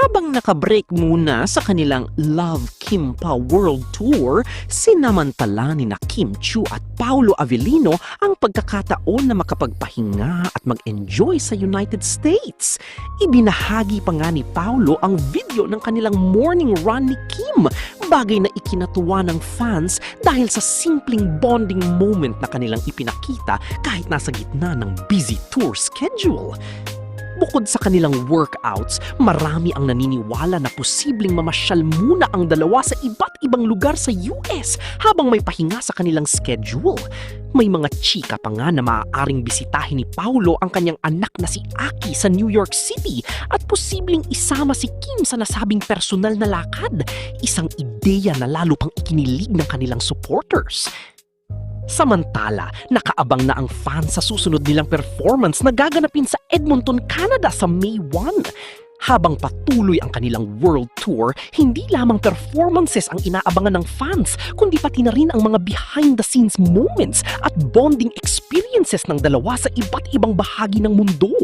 Habang nakabreak muna sa kanilang Love Kim Pa World Tour, sinamantala ni na Kim Chiu at Paolo Avellino ang pagkakataon na makapagpahinga at mag-enjoy sa United States. Ibinahagi pa nga ni Paolo ang video ng kanilang morning run ni Kim, bagay na ikinatuwa ng fans dahil sa simpleng bonding moment na kanilang ipinakita kahit nasa gitna ng busy tour schedule. Bukod sa kanilang workouts, marami ang naniniwala na posibleng mamasyal muna ang dalawa sa iba't ibang lugar sa US habang may pahinga sa kanilang schedule. May mga chika pa nga na maaaring bisitahin ni Paolo ang kanyang anak na si Aki sa New York City at posibleng isama si Kim sa nasabing personal na lakad, isang ideya na lalo pang ikinilig ng kanilang supporters. Samantala, nakaabang na ang fans sa susunod nilang performance na gaganapin sa Edmonton, Canada sa May 1. Habang patuloy ang kanilang world tour, hindi lamang performances ang inaabangan ng fans, kundi pati na rin ang mga behind-the-scenes moments at bonding experiences ng dalawa sa iba't ibang bahagi ng mundo.